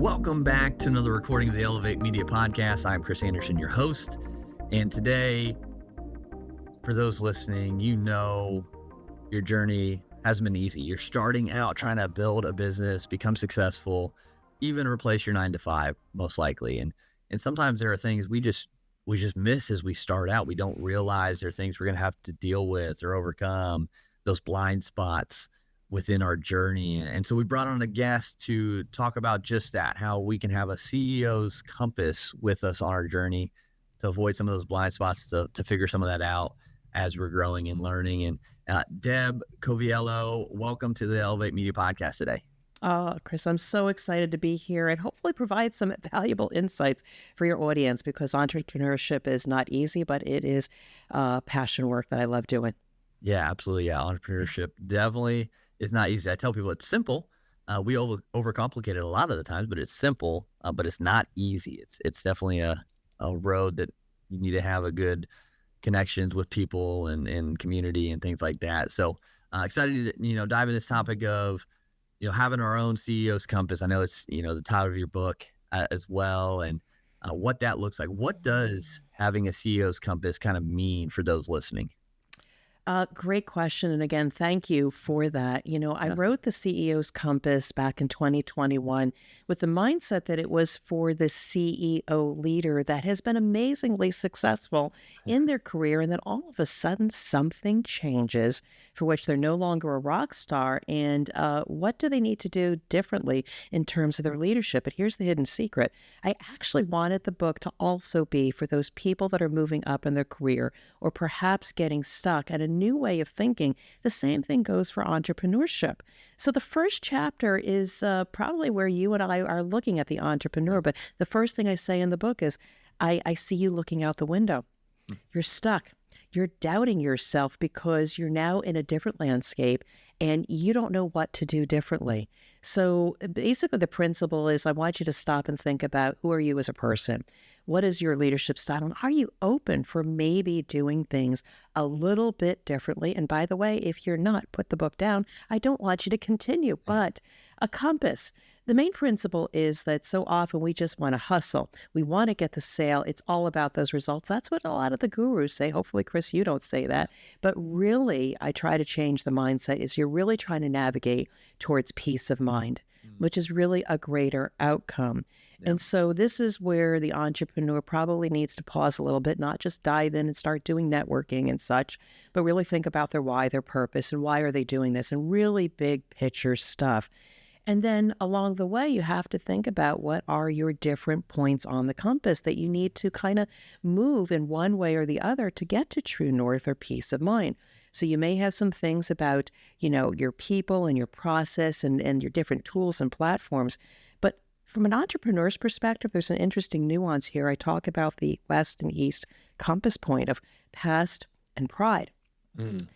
Welcome back to another recording of the Elevate Media Podcast. I'm Chris Anderson, your host. And today, for those listening, you know your journey hasn't been easy. You're starting out trying to build a business, become successful, even replace your 9-to-5, most likely. And sometimes there are things we just miss as we start out. We don't realize there are things we're going to have to deal with or overcome, those blind spots within our journey. And so we brought on a guest to talk about just that, how we can have a CEO's compass with us on our journey to avoid some of those blind spots, to figure some of that out as we're growing and learning. And Deb Coviello, welcome to the Elevate Media Podcast today. Oh, Chris, I'm so excited to be here and hopefully provide some valuable insights for your audience, because entrepreneurship is not easy, but it is passion work that I love doing. Yeah, absolutely. Yeah, entrepreneurship definitely is not easy. I tell people it's simple. We overcomplicate it a lot of the times, but it's simple, but it's not easy. It's definitely a road that you need to have a good connections with people and community and things like that. So excited to, dive into this topic of, having our own CEO's compass. I know it's, the title of your book as well, and what that looks like. What does having a CEO's compass kind of mean for those listening? Great question. And again, thank you for that. I wrote the CEO's Compass back in 2021 with the mindset that it was for the CEO leader that has been amazingly successful in their career, and that all of a sudden something changes for which they're no longer a rock star. And what do they need to do differently in terms of their leadership? But here's the hidden secret. I actually wanted the book to also be for those people that are moving up in their career, or perhaps getting stuck at a new way of thinking. The same thing goes for entrepreneurship. So the first chapter is probably where you and I are looking at the entrepreneur. But the first thing I say in the book is, I see you looking out the window. You're stuck. You're doubting yourself because you're now in a different landscape and you don't know what to do differently. So basically the principle is, I want you to stop and think about, who are you as a person? What is your leadership style? And are you open for maybe doing things a little bit differently? And by the way, if you're not, put the book down. I don't want you to continue, but a compass. The main principle is that so often we just want to hustle. We want to get the sale. It's all about those results. That's what a lot of the gurus say. Hopefully, Chris, you don't say that. But really, I try to change the mindset. Is you're really trying to navigate towards peace of mind, which is really a greater outcome. Yeah. And so this is where the entrepreneur probably needs to pause a little bit, not just dive in and start doing networking and such, but really think about their why, their purpose, and why are they doing this, and really big picture stuff. And then along the way, you have to think about, what are your different points on the compass that you need to kind of move in one way or the other to get to true north or peace of mind. So you may have some things about, your people and your process and your different tools and platforms. But from an entrepreneur's perspective, there's an interesting nuance here. I talk about the West and East compass point of past and pride.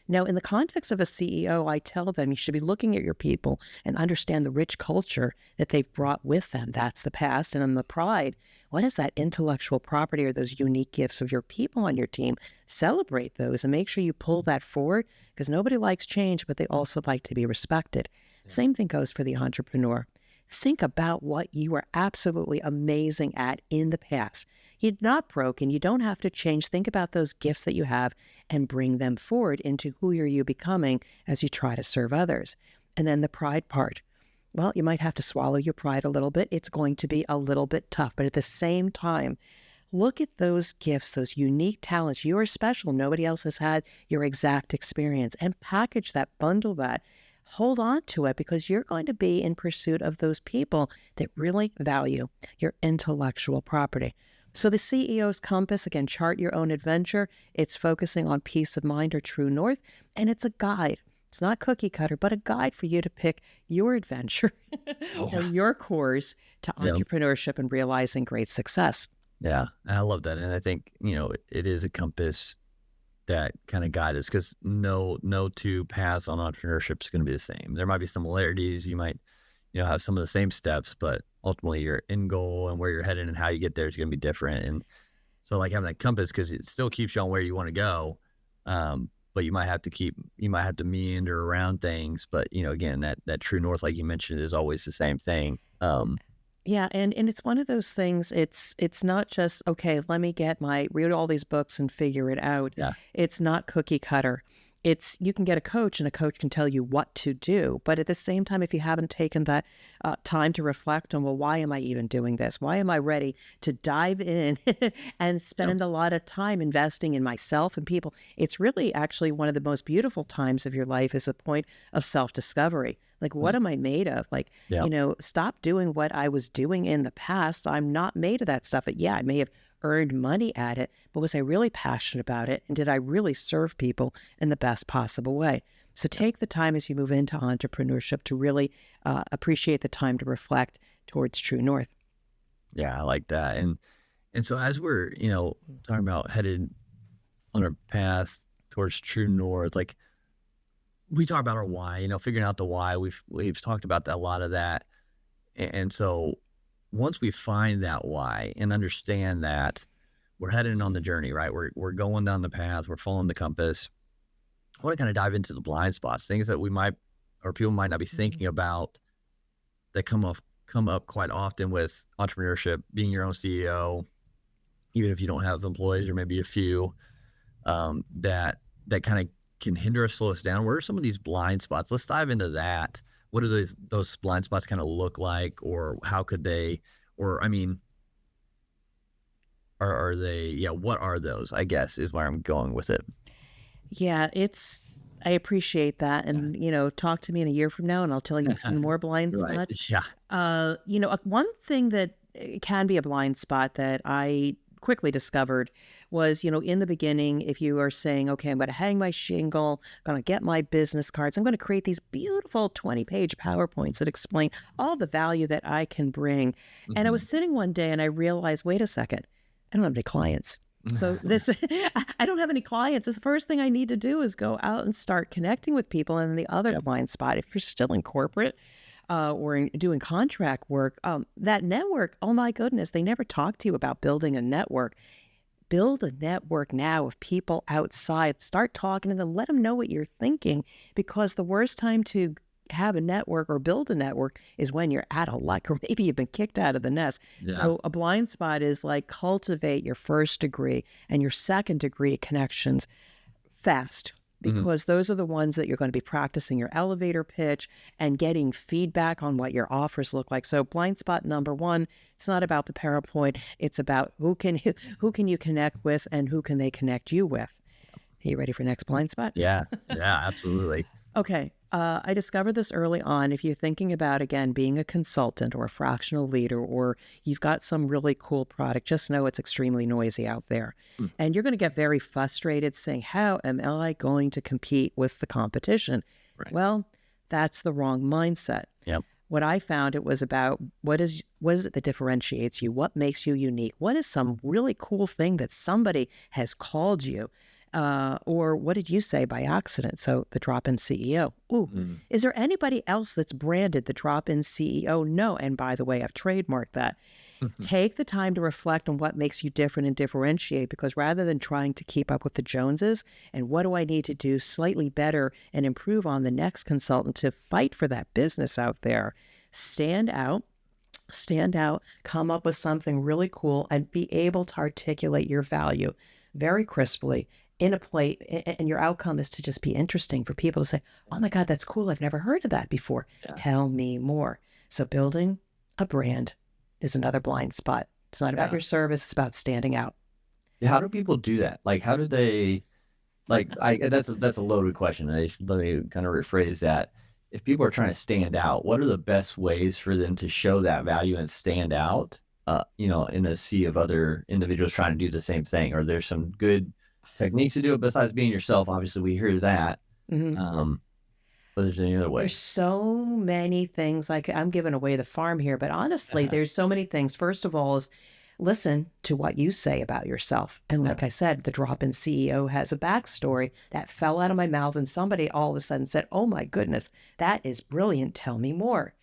Now, in the context of a CEO, I tell them you should be looking at your people and understand the rich culture that they've brought with them. That's the past. And in the pride, what is that intellectual property or those unique gifts of your people on your team? Celebrate those and make sure you pull that forward, because nobody likes change, but they also like to be respected. Yeah. Same thing goes for the entrepreneur. Think about what you were absolutely amazing at in the past. You're not broken. You don't have to change. Think about those gifts that you have and bring them forward into who are you becoming as you try to serve others. And then the pride part. Well, you might have to swallow your pride a little bit. It's going to be a little bit tough. But at the same time, look at those gifts, those unique talents. You are special. Nobody else has had your exact experience. And package that, bundle that. Hold on to it, because you're going to be in pursuit of those people that really value your intellectual property. So the CEO's compass, again, chart your own adventure. It's focusing on peace of mind or true north, and it's a guide. It's not cookie cutter, but a guide for you to pick your adventure or your course to entrepreneurship and realizing great success. Yeah, I love that. And I think, it is a compass that kind of guide us, because no two paths on entrepreneurship is going to be the same. There might be similarities. You might, have some of the same steps, but ultimately your end goal and where you're headed and how you get there is going to be different. And so like having that compass, because it still keeps you on where you want to go. But you might have to meander around things. But, again, that true north, like you mentioned, is always the same thing. Yeah, and it's one of those things, it's not just, okay, let me read all these books and figure it out. Yeah. It's not cookie cutter. It's you can get a coach and a coach can tell you what to do, but at the same time, if you haven't taken that time to reflect on, well, why am I even doing this? Why am I ready to dive in and Yep. spend a lot of time investing in myself and people? It's really actually one of the most beautiful times of your life is a point of self-discovery. Like, what Mm. am I made of? Like, Yep. stop doing what I was doing in the past. I'm not made of that stuff. Yeah, I may have earned money at it, but was I really passionate about it? And did I really serve people in the best possible way? So take the time as you move into entrepreneurship to really appreciate the time to reflect towards true north. Yeah, I like that. And so as we're, talking about headed on our path towards true north, like we talk about our why, figuring out the why. We've talked about that, a lot of that. And so once we find that why and understand that we're heading on the journey, right? We're going down the path, we're following the compass. I want to kind of dive into the blind spots, things that we might or people might not be thinking about that come up quite often with entrepreneurship, being your own CEO, even if you don't have employees or maybe a few, that kind of can hinder us, slow us down. What are some of these blind spots? Let's dive into that. What do those blind spots kind of look like, or how could they, or I mean, are they? Yeah, what are those? I guess is where I'm going with it. Yeah, I appreciate that. And, talk to me in a year from now and I'll tell you even more blind Right. spots. Yeah. One thing that can be a blind spot that I quickly discovered was, in the beginning, if you are saying, okay, I'm going to hang my shingle, I'm going to get my business cards, I'm going to create these beautiful 20-page PowerPoints that explain all the value that I can bring. And I was Mhm. sitting one day and I realized, wait a second, I don't have any clients. So this, I don't have any clients. This the first thing I need to do is go out and start connecting with people. And the other Yep. blind spot, if you're still in corporate doing contract work, that network, oh my goodness, they never talk to you about building a network. Build a network now of people outside. Start talking to them. Let them know what you're thinking, because the worst time to have a network or build a network is when you're out of luck or maybe you've been kicked out of the nest. Yeah. So a blind spot is like cultivate your first degree and your second degree connections fast, Mhm. because those are the ones that you're going to be practicing your elevator pitch and getting feedback on what your offers look like. So blind spot number one, it's not about the PowerPoint. It's about who can you connect with and who can they connect you with. Are you ready for next blind spot? Yeah. Yeah. Absolutely. Okay. I discovered this early on. If you're thinking about, again, being a consultant or a fractional leader, or you've got some really cool product, just know it's extremely noisy out there. Mm. And you're going to get very frustrated saying, how am I going to compete with the competition? Right. Well, that's the wrong mindset. Yep. What I found, it was about what is it that differentiates you? What makes you unique? What is some really cool thing that somebody has called you? Or what did you say by accident? So the drop-in CEO. Ooh, Mm. is there anybody else that's branded the drop-in CEO? No. And by the way, I've trademarked that. Take the time to reflect on what makes you different and differentiate, because rather than trying to keep up with the Joneses and what do I need to do slightly better and improve on the next consultant to fight for that business out there, stand out, come up with something really cool and be able to articulate your value very crisply in a plate. And your outcome is to just be interesting for people to say, oh my God, that's cool. I've never heard of that before. Yeah. Tell me more. So building a brand is another blind spot. It's not about Yeah. your service. It's about standing out. Yeah, how do people do that? Like, how do they, that's a loaded question. Let me kind of rephrase that. If people are trying to stand out, what are the best ways for them to show that value and stand out, in a sea of other individuals trying to do the same thing? Are there some good techniques to do it besides being yourself? Obviously, we hear that. Mhm. But there's any other way? There's so many things. Like, I'm giving away the farm here, but honestly, there's so many things. First of all is listen to what you say about yourself. And like I said, the drop-in CEO has a backstory that fell out of my mouth and somebody all of a sudden said, oh my goodness, that is brilliant. Tell me more.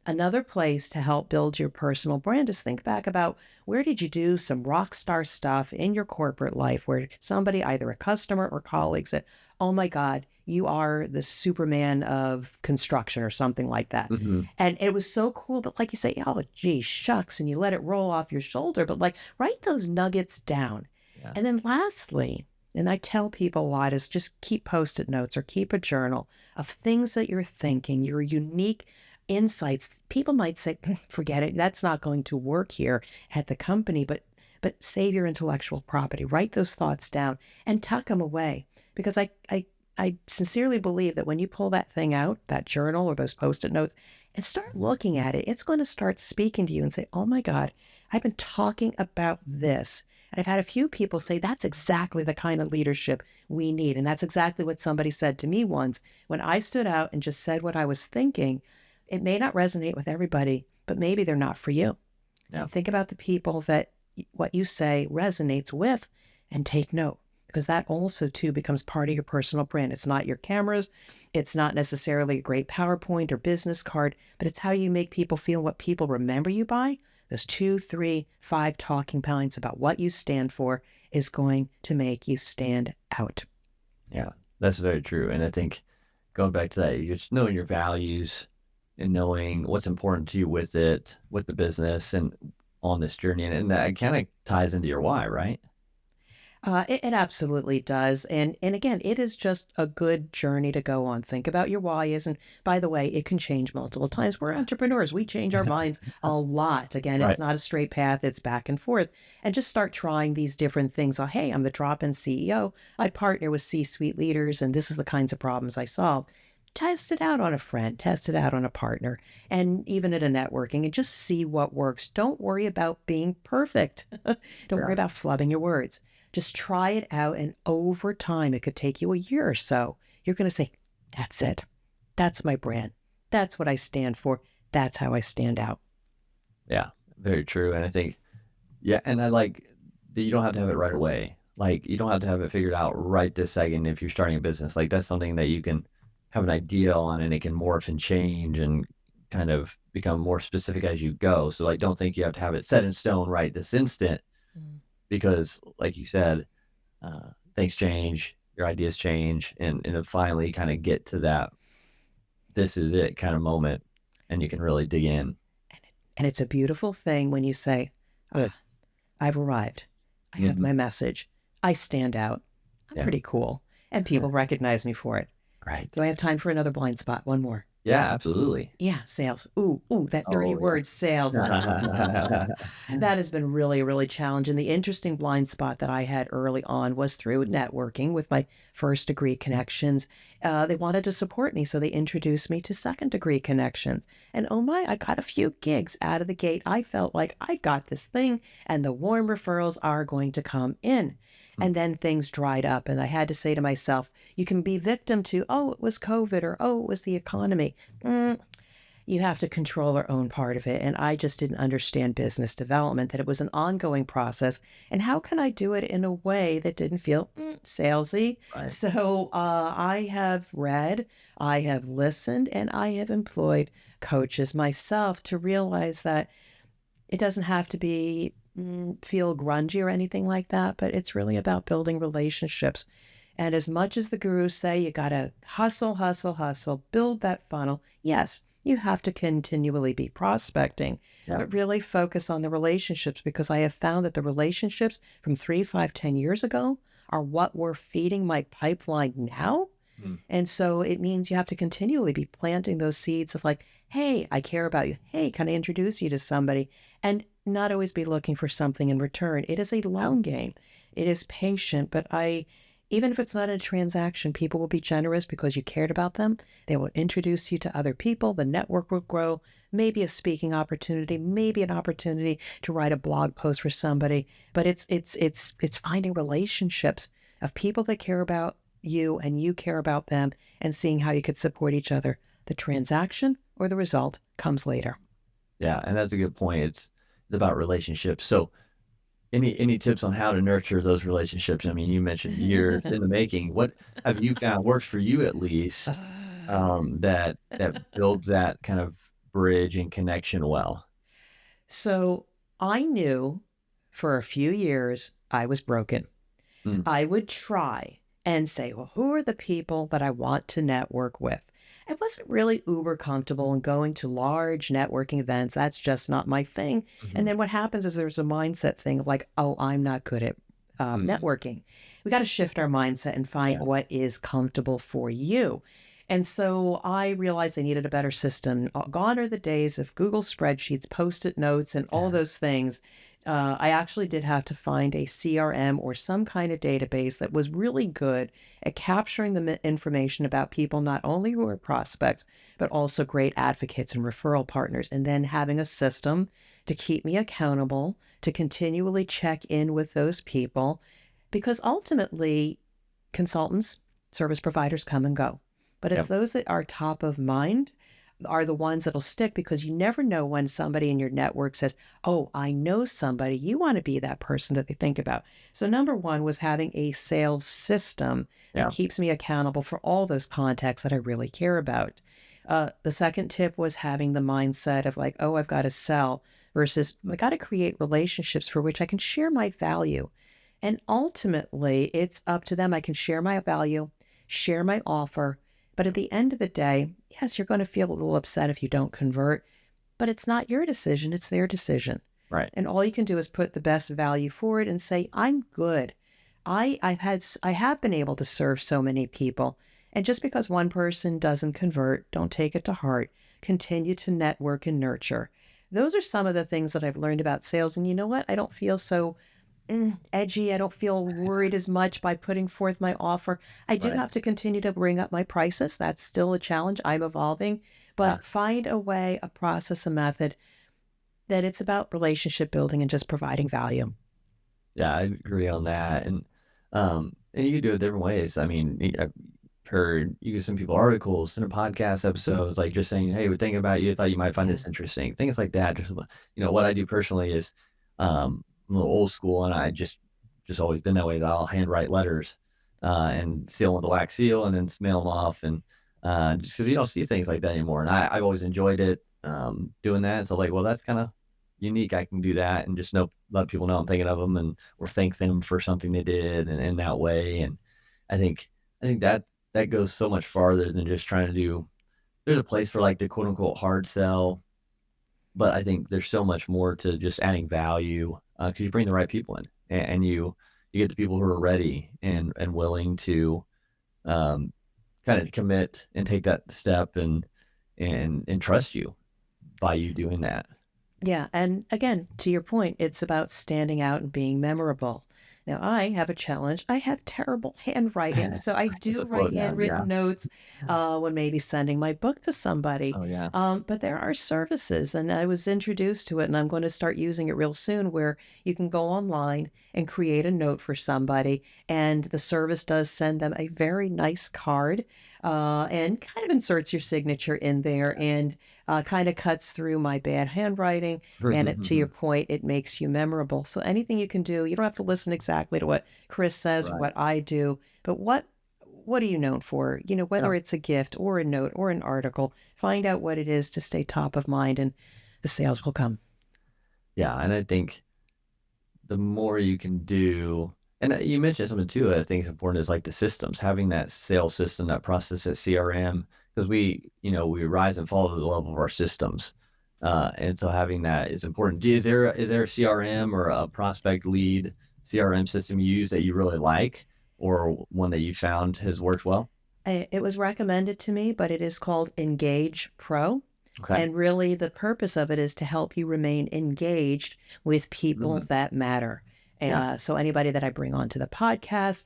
Another place to help build your personal brand is think back about where did you do some rock star stuff in your corporate life where somebody, either a customer or colleague, said, "Oh my God, you are the Superman of construction," or something like that. Hmm. And it was so cool. But like you say, "Oh, gee, shucks," and you let it roll off your shoulder. But like, write those nuggets down. Yeah. And then lastly, and I tell people a lot, is just keep post-it notes or keep a journal of things that you're thinking, your unique insights. People might say, forget it, that's not going to work here at the company, but save your intellectual property. Write those thoughts down and tuck them away. Because I sincerely believe that when you pull that thing out, that journal or those post-it notes, and start looking at it, it's going to start speaking to you and say, "Oh my God, I've been talking about this." And I've had a few people say that's exactly the kind of leadership we need. And that's exactly what somebody said to me once when I stood out and just said what I was thinking. It may not resonate with everybody, but maybe they're not for you. Yeah. And think about the people that what you say resonates with and take note, because that also too becomes part of your personal brand. It's not your cameras. It's not necessarily a great PowerPoint or business card, but it's how you make people feel, what people remember you by. Those 2, 3, 5 talking points about what you stand for is going to make you stand out. Yeah, that's very true. And I think going back to that, you just knowing your values and knowing what's important to you with it, with the business and on this journey. And that kind of ties into your why, right? It absolutely does. And again, it is just a good journey to go on. Think about your why is. And by the way, it can change multiple times. We're entrepreneurs. We change our minds a lot. Again, Right. it's not a straight path. It's back and forth. And just start trying these different things. Oh, hey, I'm the drop-in CEO. I partner with C-suite leaders, and this is the kinds of problems I solve. Test it out on a friend, test it out on a partner, and even at a networking, and just see what works. Don't worry about being perfect. Don't worry Yeah. about flubbing your words. Just try it out, and over time, it could take you a year or so. You're going to say, "That's it. That's my brand. That's what I stand for. That's how I stand out." Yeah, very true. And I think, yeah, and I like that you don't have to have it right away. Like you don't have to have it figured out right this second if you're starting a business. Like that's something that you can have an idea on and it can morph and change and kind of become more specific as you go. So like don't think you have to have it set in stone right this instant Mm. because like you said, things change, your ideas change, and then finally kind of get to that this is it kind of moment and you can really dig in. And it's a beautiful thing when you say, Good. "Ah, I've arrived. I have Mhm. my message. I stand out. I'm Yeah. pretty cool." And people recognize me for it. Right. Do I have time for another blind spot? One more. Yeah, absolutely. Yeah, sales. Ooh, that dirty Oh, yeah. word, sales. That has been really, really challenging. The interesting blind spot that I had early on was through networking with my first degree connections. They wanted to support me, so they introduced me to second degree connections. And oh my, I got a few gigs out of the gate. I felt like I got this thing, and the warm referrals are going to come in. Mm. And then things dried up, and I had to say to myself, you can be victim to, "Oh, it was COVID," or "Oh, it was the economy." Mm, you have to control our own part of it. And I just didn't understand business development, that it was an ongoing process. And how can I do it in a way that didn't feel salesy? Right. So I have read, I have listened, and I have employed coaches myself to realize that it doesn't have to be feel grungy or anything like that, but it's really about building relationships. And as much as the gurus say you got to hustle, hustle, hustle, build that funnel, yes, you have to continually be prospecting, Yeah. but really focus on the relationships, because I have found that the relationships from 3, 5, 10 years ago are what we're feeding my pipeline now. Mm. And so it means you have to continually be planting those seeds of like, "Hey, I care about you. Hey, can I introduce you to somebody?" And not always be looking for something in return. It is a long game. It is patient, but even if it's not a transaction, people will be generous because you cared about them. They will introduce you to other people. The network will grow. Maybe a speaking opportunity, maybe an opportunity to write a blog post for somebody. But it's finding relationships of people that care about you and you care about them, and seeing how you could support each other. The transaction or the result comes later. Yeah, and that's a good point. It's about relationships. So any tips on how to nurture those relationships? I mean, you mentioned years in the making. What have you found works for you at least, that builds that kind of bridge and connection well? So I knew for a few years I was broken. Mm, I would try and say, well, who are the people that I want to network with? I wasn't really uber comfortable in going to large networking events. That's just not my thing. And mhm, then what happens is there's a mindset thing of like, oh, I'm not good at mm, networking. We got to shift our mindset and find yeah, what is comfortable for you. And so I realized I needed a better system. Gone are the days of Google spreadsheets, post-it notes, and all those things. I actually did have to find a CRM or some kind of database that was really good at capturing the information about people, not only who are prospects, but also great advocates and referral partners, and then having a system to keep me accountable, to continually check in with those people, because ultimately, consultants, service providers come and go. But it's yep, those that are top of mind are the ones that'll stick, because you never know when somebody in your network says, oh, I know somebody. You want to be that person that they think about. So, number one was having a sales system that yeah, keeps me accountable for all those contacts that I really care about. The second tip was having the mindset of like, oh, I've got to sell versus I got to create relationships for which I can share my value. And ultimately, it's up to them. I can share my value, share my offer. But at the end of the day, yes, you're going to feel a little upset if you don't convert, but it's not your decision, it's their decision. right, And all you can do is put the best value forward and say, I'm good. I have been able to serve so many people. And just because one person doesn't convert, don't take it to heart. Continue to network and nurture. Those are some of the things that I've learned about sales. And you know what? I don't feel so edgy. I don't feel worried as much by putting forth my offer. I do right, have to continue to bring up my prices. That's still a challenge. I'm evolving, yeah, but find a way, a process, a method that it's about relationship building and just providing value. yeah, I agree on that, and you can do it different ways. I mean, I've heard you give some people articles, send a podcast episodes, like just saying, "Hey, we're thinking about you. Thought you might find Yeah. this interesting." Things like that. Just what I do personally is, I'm a little old school, and I just always been that way. That I'll handwrite letters, and seal them with a wax seal, and then mail them off, and just because you don't see things like that anymore. And I've always enjoyed it, doing that. So like, well, that's kind of unique. I can do that and just know let people know I'm thinking of them and or thank them for something they did and in that way. And I think that that goes so much farther than just trying to do. There's a place for like the quote unquote hard sell, but I think there's so much more to just adding value because you bring the right people in and you get the people who are ready and willing to um, kind of commit and take that step and trust you by you doing that. Yeah. And again, to your point, it's about standing out and being memorable. Now, I have a challenge. I have terrible handwriting. So I It's do a write slowdown, yeah. handwritten notes when maybe sending my book to somebody. Oh yeah. But there are services, and I was introduced to it, and I'm going to start using it real soon, where you can go online and create a note for somebody, and the service does send them a very nice card and kind of inserts your signature in there and kind of cuts through my bad handwriting. And to your point, it makes you memorable. So anything you can do, you don't have to listen exactly to what Chris says or Right. what I do, but what are you known for? You know, Yeah. whether it's a gift or a note or an article, find out what it is to stay top of mind and the sales will come. Yeah, and I think the more you can do and you mentioned something too I think is important is like the systems, having that sales system, that process, that CRM, because we rise and fall to the level of our systems. And so having that is important. Is there a CRM or a prospect lead CRM system you use that you really like or one that you found has worked well? It was recommended to me, but it is called Engage Pro. Okay. And really, the purpose of it is to help you remain engaged with people Mhm. that matter. Yeah. So, anybody that I bring onto the podcast,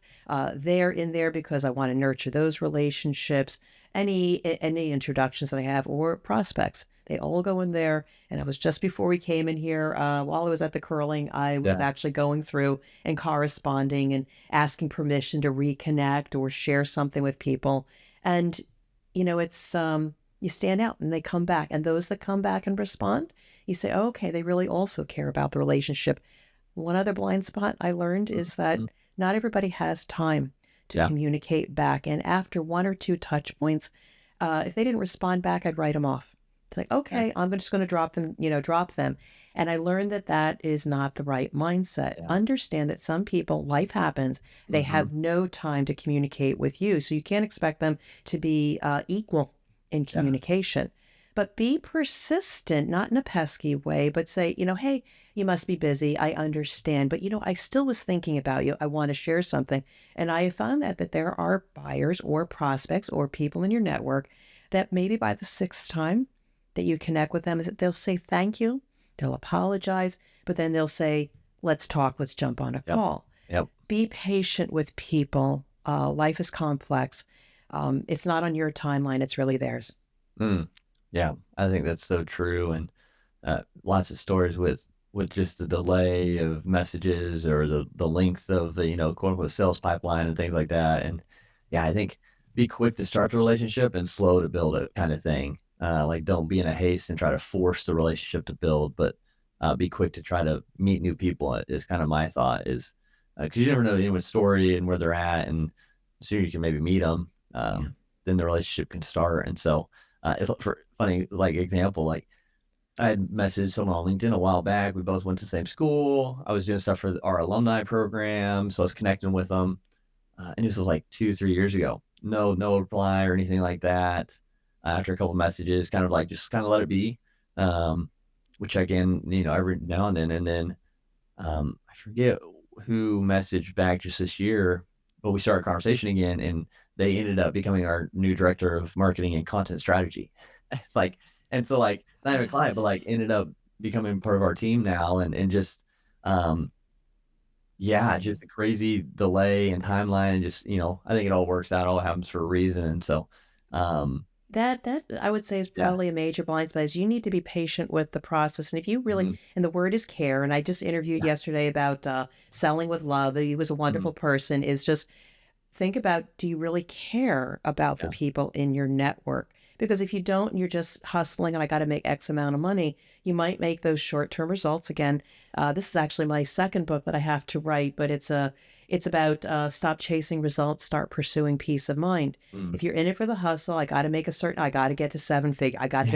they're in there because I want to nurture those relationships. Any introductions that I have or prospects, they all go in there. And it was just before we came in here, while I was at the curling, I was Yeah. actually going through and corresponding and asking permission to reconnect or share something with people. And, it's, you stand out and they come back. And those that come back and respond, you say, oh, okay, they really also care about the relationship. One other blind spot I learned is that Mhm. not everybody has time to Yeah. communicate back. And after one or two touch points, if they didn't respond back, I'd write them off. It's like, Okay. okay, I'm just going to drop them, drop them. And I learned that that is not the right mindset. Yeah. Understand that some people, life happens, they Hmm. have no time to communicate with you. So you can't expect them to be equal in Yeah. communication. But be persistent, not in a pesky way, but say, hey, you must be busy. I understand. But, I still was thinking about you. I want to share something. And I found that there are buyers or prospects or people in your network that maybe by the sixth time that you connect with them, is that they'll say thank you, they'll apologize, but then they'll say, let's talk, let's jump on a Yep. call. Yep. Be patient with people. Life is complex. It's not on your timeline, it's really theirs. Mm. Yeah. I think that's so true. And lots of stories with just the delay of messages or the length of the quote unquote sales pipeline and things like that. And yeah, I think be quick to start the relationship and slow to build it, kind of thing. Like don't be in a haste and try to force the relationship to build, but be quick to try to meet new people. Is kind of my thought, is because you never know anyone's story and where they're at, and the sooner you can maybe meet them, Yeah. then the relationship can start. And so it's for funny like example, like I had messaged someone on LinkedIn a while back. We both went to the same school. I was doing stuff for our alumni program, so I was connecting with them. And this was like 2, 3 years ago. No reply or anything like that. After a couple messages, kind of like just kind of let it be. Um, which again, every now and then, I forget who messaged back just this year, but we started a conversation again, and they ended up becoming our new director of marketing and content strategy. It's like, and so like not even a client, but like ended up becoming part of our team now, and just um yeah, just a crazy delay and timeline. Just I think it all works out, all happens for a reason. And so um That I would say is yeah. probably a major blind spot is you need to be patient with the process. And if you really, Mhm. and the word is care, and I just interviewed Yeah. yesterday about selling with love. He was a Mhm. wonderful person. Is just think about, do you really care about the Yeah. people in your network? Because if you don't and you're just hustling and I got to make X amount of money, you might make those short-term results. Again, this is actually my second book that I have to write, but it's about stop chasing results, start pursuing peace of mind. Mm. If you're in it for the hustle, I got to get to I got to get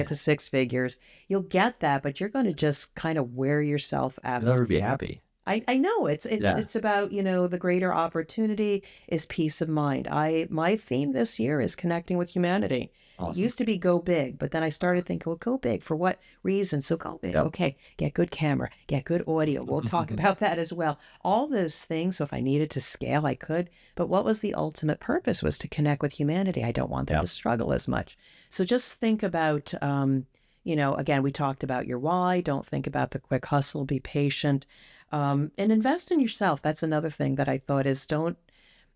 to six figures. You'll get that, but you're going to just kind of wear yourself out. You'll never be happy. I know Yeah. it's about, the greater opportunity is peace of mind. My theme this year is connecting with humanity. It Awesome. used to be go big, but then I started thinking, well, go big for what reason? So go big. Yep. Okay, get good camera, get good audio. We'll talk about that as well. All those things. So if I needed to scale, I could. But what was the ultimate purpose was to connect with humanity. I don't want them to Yep. struggle as much. So just think about, again, we talked about your why. Don't think about the quick hustle. Be patient, and invest in yourself. That's another thing that I thought is don't.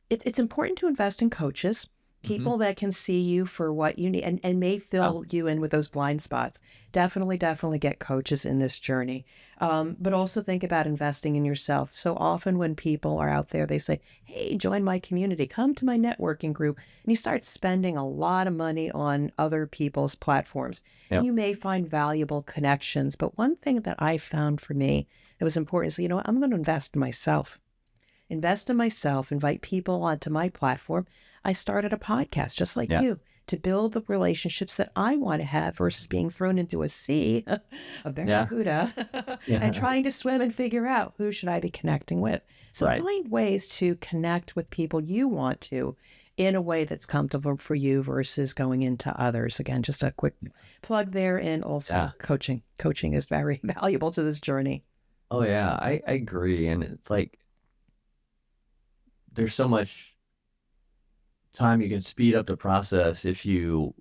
It's important to invest in coaches, Hmm. people that can see you for what you need and may Yeah. fill you in with those blind spots. Definitely get coaches in this journey. But also think about investing in yourself. So often when people are out there, they say, hey, join my community, come to my networking group. And you start spending a lot of money on other people's platforms. Yep. You may find valuable connections. But one thing that I found for me that was important is, what, I'm going to invest in myself, invite people onto my platform. I started a podcast just like Yeah. you to build the relationships that I want to have versus being thrown into a sea, a Yeah. barracuda, and Yeah. trying to swim and figure out who should I be connecting with. So Right. find ways to connect with people you want to in a way that's comfortable for you versus going into others. Again, just a quick plug there, and Yeah. also coaching. Coaching is very valuable to this journey. Oh yeah. I agree. And it's like there's so much time you can speed up the process if you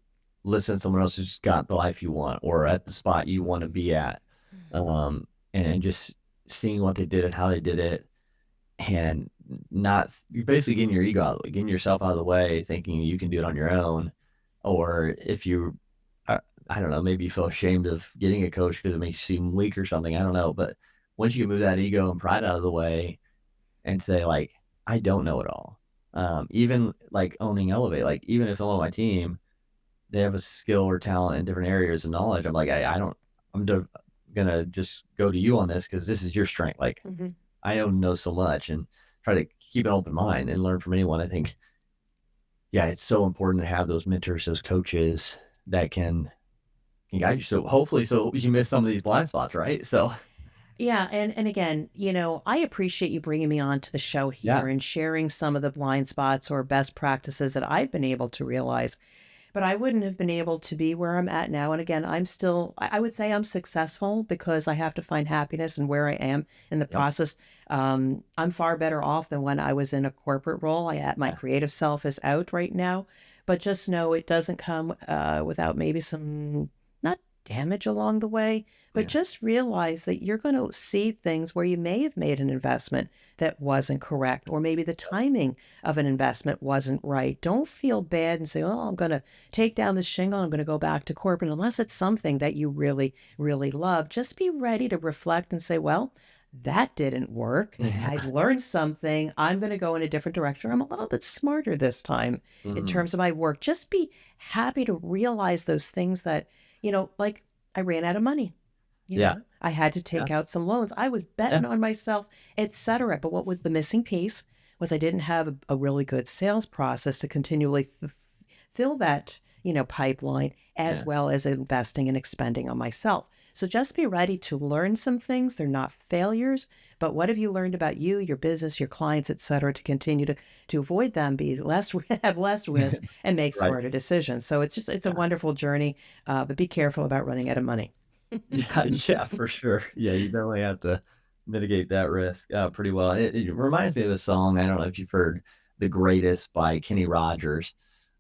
listen to someone else who's got the life you want or at the spot you want to be at. Um, and just seeing what they did and how they did it, and not you're basically getting your ego out, getting yourself out of the way, thinking you can do it on your own. Or if you, I, I don't know, maybe you feel ashamed of getting a coach because it makes you seem weak or something. I don't know. But once you can move that ego and pride out of the way and say, like, I don't know it all. Even like owning Elevate, like, even if someone on my team, they have a skill or talent in different areas of knowledge, I'm like, I don't, I'm gonna just go to you on this because this is your strength. Like, Mhm. I don't know so much, and try to keep an open mind and learn from anyone. I think, yeah, it's so important to have those mentors, those coaches that can can guide you. So hopefully, so you miss some of these blind spots, right? So Yeah, and again, I appreciate you bringing me on to the show yeah, here and sharing some of the blind spots or best practices that I've been able to realize. But I wouldn't have been able to be where I'm at now. And again, I'm still, I would say I'm successful because I have to find happiness in where I am in the yep, process. I'm far better off than when I was in a corporate role. My yeah, creative self is out right now, but just know it doesn't come without maybe some, not damage along the way, but yeah, just realize that you're going to see things where you may have made an investment that wasn't correct, or maybe the timing of an investment wasn't right. Don't feel bad and say, oh, I'm going to take down this shingle. I'm going to go back to corporate unless it's something that you really, really love. Just be ready to reflect and say, well, that didn't work. yeah. I've learned something. I'm going to go in a different direction. I'm a little bit smarter this time in Mhm. terms of my work. Just be happy to realize those things that, like I ran out of money. Yeah, I had to yeah, take out some loans. I was yeah, betting on myself, etc. But what was the missing piece was I didn't have a really good sales process to continually fill that, pipeline, as yeah, well as investing and expending on myself. So just be ready to learn some things. They're not failures, but what have you learned about you, your business, your clients, et cetera, to continue to avoid them, be less, have less risk and make right. smarter decisions. So it's a Yeah. wonderful journey, but be careful about running out of money. Yeah, yeah, for sure. Yeah, you definitely have to mitigate that risk, pretty well. It reminds me of a song, I don't know if you've heard "The Greatest" by Kenny Rogers.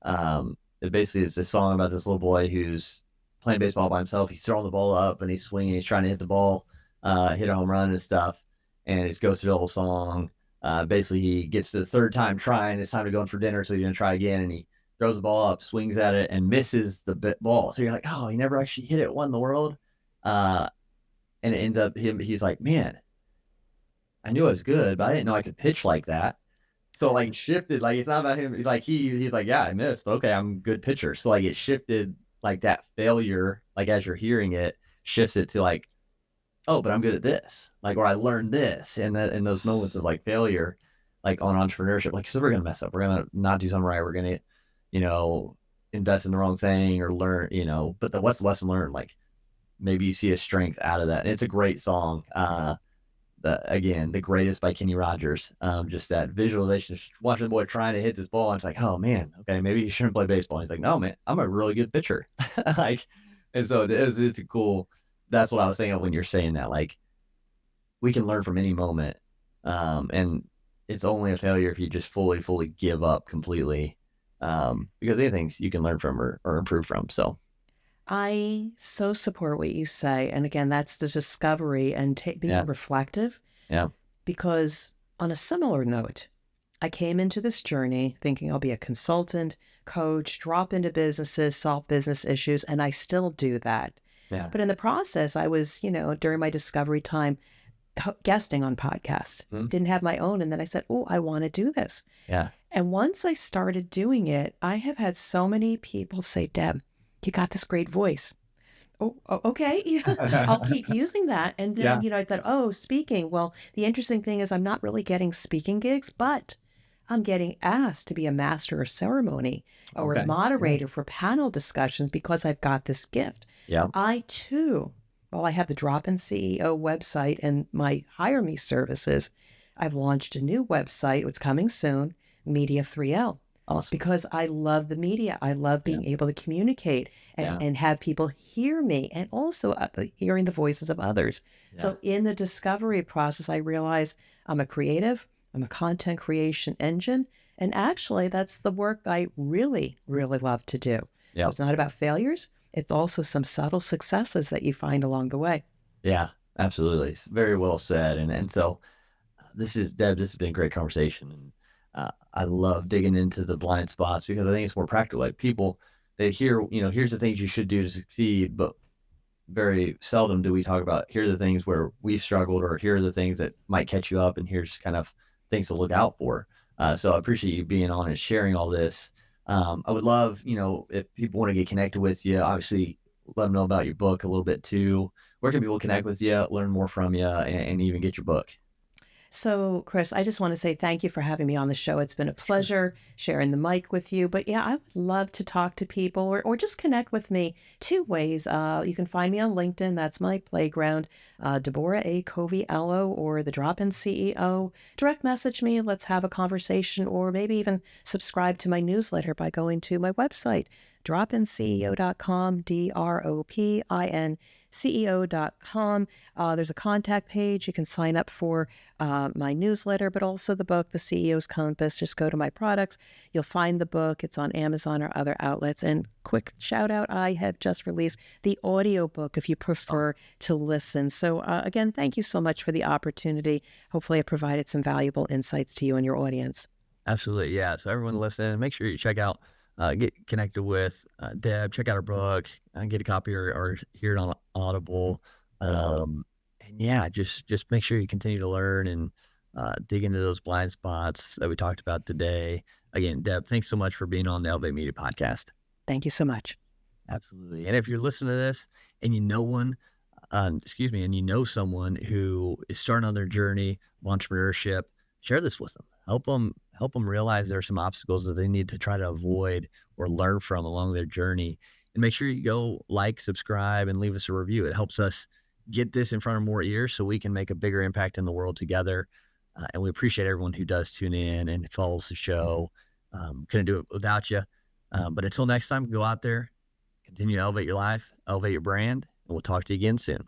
It basically is a song about this little boy who's playing baseball by himself. He's throwing the ball up and he's swinging, he's trying to hit the ball, hit a home run and stuff, and it goes through the whole song. Basically, he gets to the 3rd time trying, it's time to go in for dinner, so he's gonna try again, and he throws the ball up, swings at it, and misses the ball. So you're like, "Oh, he never actually hit it, what in the world?" Uh, and it ended up he's like, "Man, I knew I was good, but I didn't know I could pitch like that." So, like, shifted, like, it's not about him, like, he's like, "Yeah, I missed, but okay, I'm a good pitcher." So, like, it shifted, like, that failure, like, as you're hearing it, shifts it to, like, "Oh, but I'm good at this." Like, or I learned this, and that in those moments of, like, failure, like, on entrepreneurship, like, 'cause we're gonna mess up. We're gonna not do something right. We're gonna, you know, invest in the wrong thing or learn, but what's the lesson learned? Like, maybe you see a strength out of that. And it's a great song. Again, The Greatest by Kenny Rogers. Just that visualization, just watching the boy trying to hit this ball. And it's like, oh man, okay, maybe he shouldn't play baseball. He's like, no, man, I'm a really good pitcher. Like, and so it's a cool, that's what I was saying when you're saying that. Like, we can learn from any moment. And it's only a failure if you just fully give up completely. Because anything you can learn from or improve from. So, I so support what you say. And again, that's the discovery and being yeah, reflective. yeah, Because on a similar note, I came into this journey thinking I'll be a consultant, coach, drop into businesses, solve business issues, and I still do that. yeah. But in the process, I was, during my discovery time, guesting on podcasts. Mhm. Didn't have my own. And then I said, oh, I want to do this. Yeah. And once I started doing it, I have had so many people say, Deb, you got this great voice. Oh, okay. Yeah, I'll keep using that. And then, Yeah. I thought, oh, speaking. Well, the interesting thing is I'm not really getting speaking gigs, but I'm getting asked to be a master of ceremony or a Okay. Yeah. moderator for panel discussions because I've got this gift. Yeah. I too, while I have the Drop In CEO website and my Hire Me services, I've launched a new website. It's coming soon, Media 3L, Awesome. because I love the media. I love Yeah. being able to communicate and, Yeah. and have people hear me and also hearing the voices of others. Yeah. So in the discovery process, I realize I'm a creative, I'm a content creation engine. And actually, that's the work I really, really love to do. So Yeah. it's not about failures. It's also some subtle successes that you find along the way. Yeah. Absolutely. It's very well said. And so this is Deb, this has been a great conversation. And I love digging into the blind spots because I think it's more practical. Like people, they hear, here's the things you should do to succeed, but very seldom do we talk about here are the things where we've struggled or here are the things that might catch you up and here's kind of things to look out for. So I appreciate you being on and sharing all this. I would love, if people want to get connected with you, obviously let them know about your book a little bit too. Where can people connect with you, learn more from you, and even get your book? So, Chris, I just want to say thank you for having me on the show. It's been a Sure. pleasure sharing the mic with you. But yeah, I would love to talk to people or just connect with me two ways. You can find me on LinkedIn. That's my playground. Deborah A. Coviello or the Drop In CEO. Direct message me. Let's have a conversation or maybe even subscribe to my newsletter by going to my website, dropinceo.com, DROPIN. There's a contact page. You can sign up for my newsletter, but also the book, The CEO's Compass. Just go to my products. You'll find the book. It's on Amazon or other outlets. And quick shout out, I have just released the audiobook if you prefer to listen. So again, thank you so much for the opportunity. Hopefully I provided some valuable insights to you and your audience. Absolutely. Yeah. So everyone listening, make sure you check out, get connected with Deb, check out her books, get a copy or hear it on Audible. And yeah, just make sure you continue to learn and dig into those blind spots that we talked about today. Again, Deb, thanks so much for being on the Elevate Media podcast. Thank you so much. Absolutely. And if you're listening to this and you know and you know someone who is starting on their journey of entrepreneurship, share this with them. Help them realize there are some obstacles that they need to try to avoid or learn from along their journey. And make sure you go like, subscribe, and leave us a review. It helps us get this in front of more ears so we can make a bigger impact in the world together. And we appreciate everyone who does tune in and follows the show. Couldn't do it without you. But until next time, go out there, continue to elevate your life, elevate your brand, and we'll talk to you again soon.